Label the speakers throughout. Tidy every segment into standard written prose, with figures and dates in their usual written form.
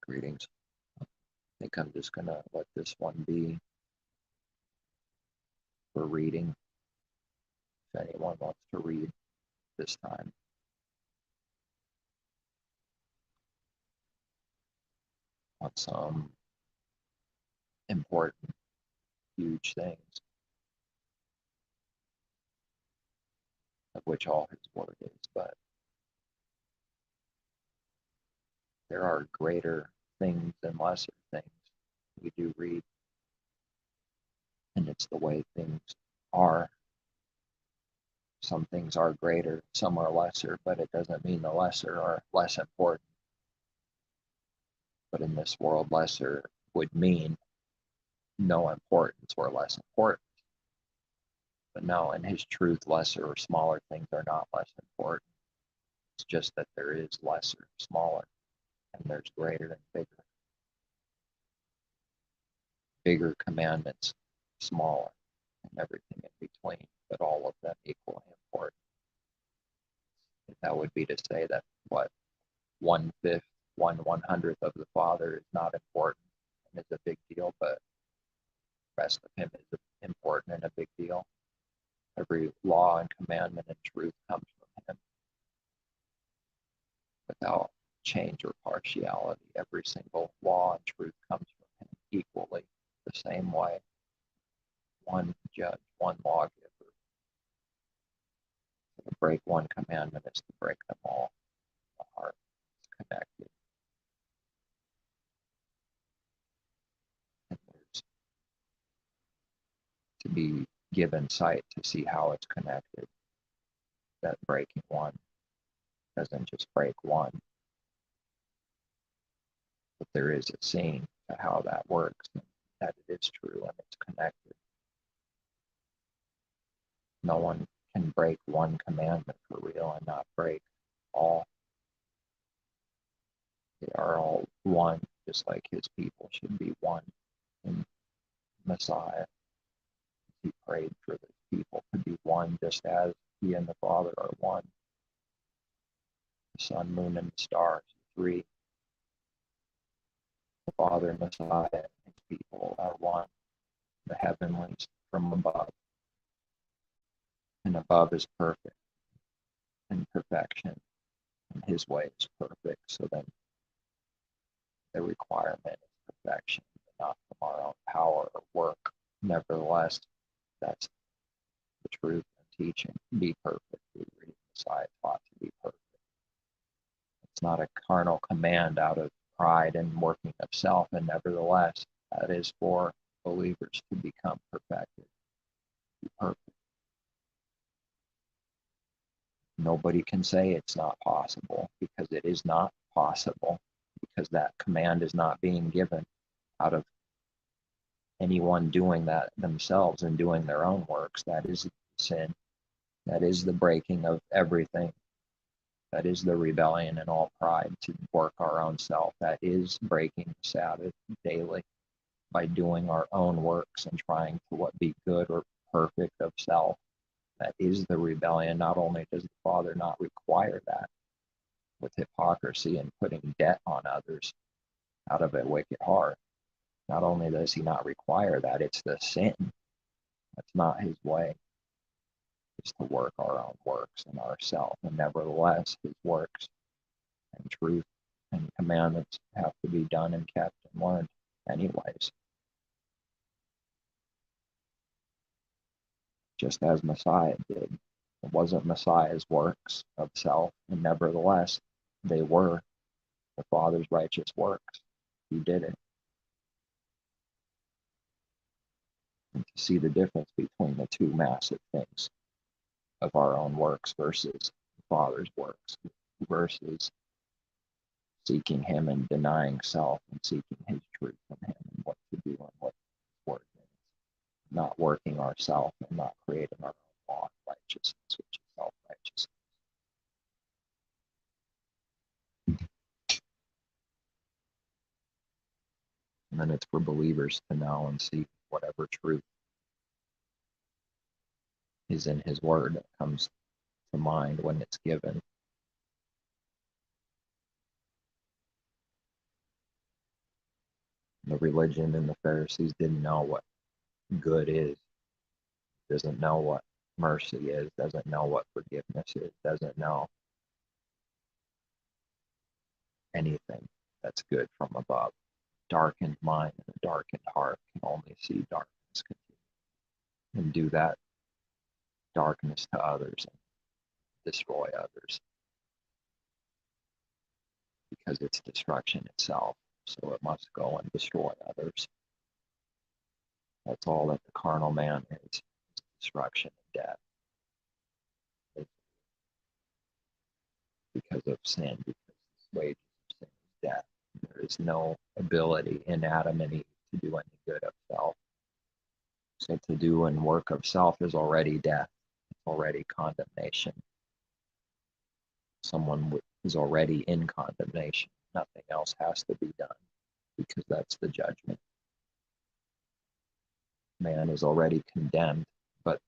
Speaker 1: Greetings. I think I'm just going to let this one be for reading, if anyone wants to read this time. On some important, huge things, of which all his word is, but there are greater things and lesser things we do read, and it's the way things are. Some things are greater, some are lesser, but it doesn't mean the lesser are less important. But in this world, lesser would mean no importance or less important. But no, in his truth, lesser or smaller things are not less important. It's just that there is lesser, smaller, and there's greater and bigger. Bigger commandments, smaller, and everything in between, but all of them equally important. That would be to say that what 1/5, 1/100th of the Father is not important and is a big deal, but the rest of him is important and a big deal. Every law and commandment and truth comes from him without change or partiality. Every single law and truth comes from him equally, the same way. One judge, one lawgiver. To break one commandment is to break them all. The heart is connected. And there's to be given sight to see how it's connected. That breaking one doesn't just break one, but there is a seeing to how that works, and that it is true and it's connected. No one can break one commandment for real and not break all. They are all one, just like his people should be one in Messiah. He prayed for the people to be one, just as he and the Father are one. The sun, moon, and the stars, three. The Father, Messiah, and his people are one. The heavenlies from above. And above is perfect and perfection, and his way is perfect. So then the requirement is perfection, not from our own power or work. Nevertheless, that's the truth and teaching. Be perfect. We read Messiah taught to be perfect. It's not a carnal command out of pride and working of self, and nevertheless, that is for believers to become perfected. Be perfect. Nobody can say it's not possible, because it is not possible, because that command is not being given out of anyone doing that themselves and doing their own works. That is sin. That is the breaking of everything. That is the rebellion and all pride to work our own self. That is breaking the Sabbath daily by doing our own works and trying to what be good or perfect of self. That is the rebellion. Not only does the Father not require that with hypocrisy and putting debt on others out of a wicked heart, not only does he not require that, it's the sin. That's not his way. It's to work our own works in ourselves. And nevertheless, his works and truth and commandments have to be done and kept and learned anyways. Just as Messiah did. It wasn't Messiah's works of self, and nevertheless, they were the Father's righteous works. He did it. And to see the difference between the two massive things of our own works versus the Father's works, versus seeking him and denying self and seeking his truth from him and what to do and what his word is. Not working ourselves and not creating our own law of righteousness, which is self-righteousness. And then it's for believers to know and see whatever truth is in his word that comes to mind when it's given. The religion and the Pharisees didn't know what good is, doesn't know what mercy is, doesn't know what forgiveness is, doesn't know anything that's good from above. Darkened mind and a darkened heart can only see darkness and do that darkness to others and destroy others because it's destruction itself. So it must go and destroy others. That's all that the carnal man is destruction and death. It's because of sin, because the wages of sin is death. There is no ability in Adam and Eve to do any good of self. So to do and work of self is already death, it's already condemnation. Someone is already in condemnation. Nothing else has to be done because that's the judgment. Man is already condemned, but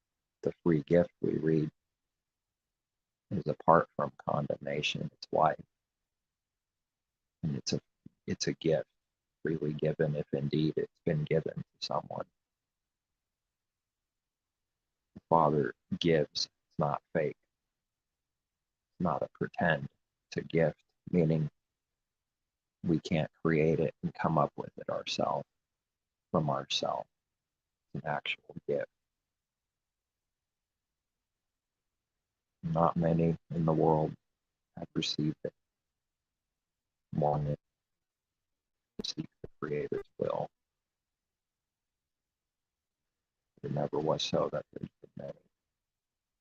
Speaker 1: the free gift we read is apart from condemnation. It's life, and it's a gift freely given if indeed it's been given to someone. The Father gives. It's not fake. It's not a pretend. It's a gift, meaning we can't create it and come up with it ourselves from ourselves. It's an actual gift. Not many in the world have received it, wanting to seek the Creator's will. It never was so that there's been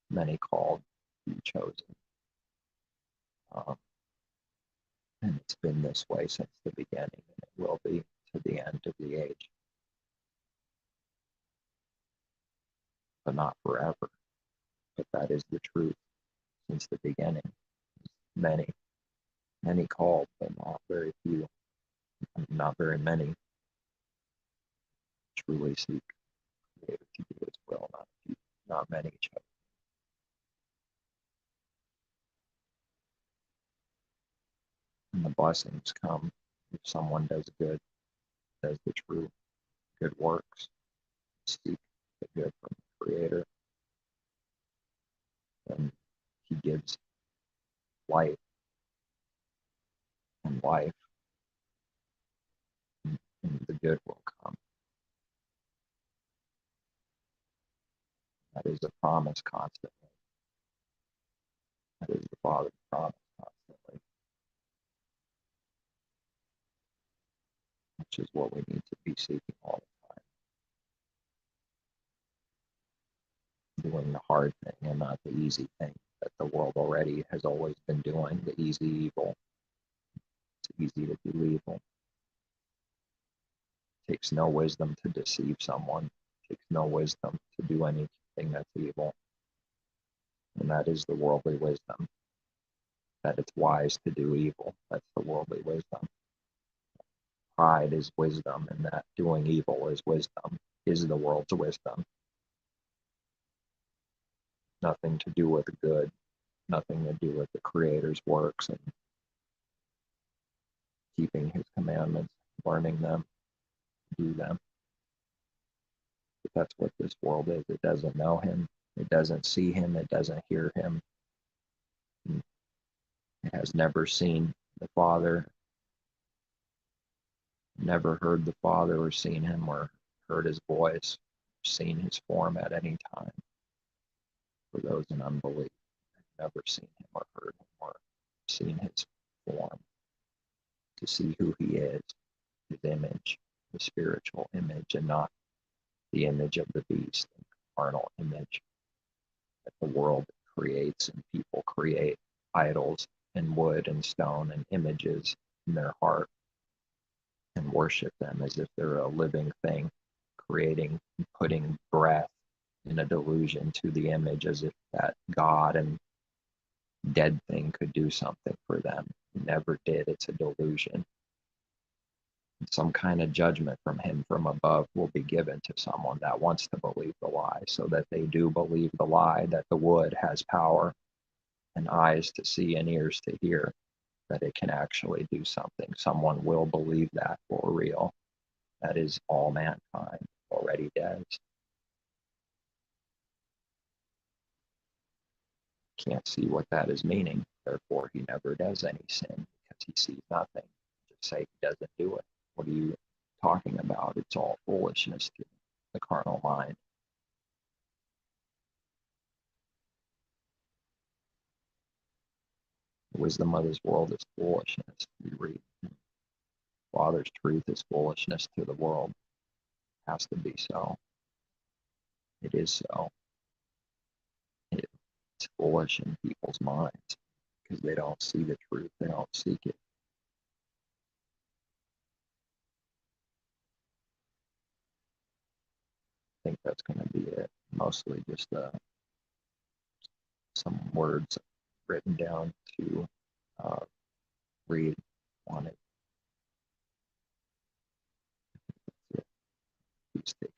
Speaker 1: many called to be chosen. And it's been this way since the beginning, and it will be to the end of the age. But not forever. But that is the truth since the beginning. Many called, but not very few. Not very many truly seek the Creator to do His will, not many chosen. And the blessings come if someone does good, does the true good works, seek the good from the Creator, and He gives life and life, and the good will come. That is a promise constantly. That is the Father's promise constantly, which is what we need to be seeking all the time. Doing the hard thing and not the easy thing that the world already has always been doing, the easy evil. It's easy to do evil. It takes no wisdom to deceive someone. It takes no wisdom to do anything that's evil. And that is the worldly wisdom. That it's wise to do evil. That's the worldly wisdom. Pride is wisdom, and that doing evil is wisdom, is the world's wisdom. Nothing to do with good, nothing to do with the Creator's works and keeping His commandments, learning them, do them. But that's what this world is. It doesn't know Him. It doesn't see Him. It doesn't hear Him. It has never seen the Father, never heard the Father or seen Him or heard His voice, seen His form at any time. For those in unbelief, never seen Him or heard Him or seen His form, to see who He is, His image, the spiritual image, and not the image of the beast, the carnal image that the world creates and people create idols and wood and stone and images in their heart and worship them as if they're a living thing, creating and putting breath in a delusion to the image as if that God and dead thing could do something for them. It never did. It's a delusion. Some kind of judgment from Him from above will be given to someone that wants to believe the lie, so that they do believe the lie that the wood has power and eyes to see and ears to hear, that it can actually do something. Someone will believe that for real. That is all mankind already does. Can't see what that is meaning. Therefore, he never does any sin because he sees nothing. Just say he doesn't do it. What are you talking about? It's all foolishness to the carnal mind. The wisdom of this world is foolishness. We read, Father's truth is foolishness to the world. It has to be so. It is so. It's foolish in people's minds because they don't see the truth. They don't seek it. I think that's going to be it. Mostly just some words written down to uh, read on it. Please take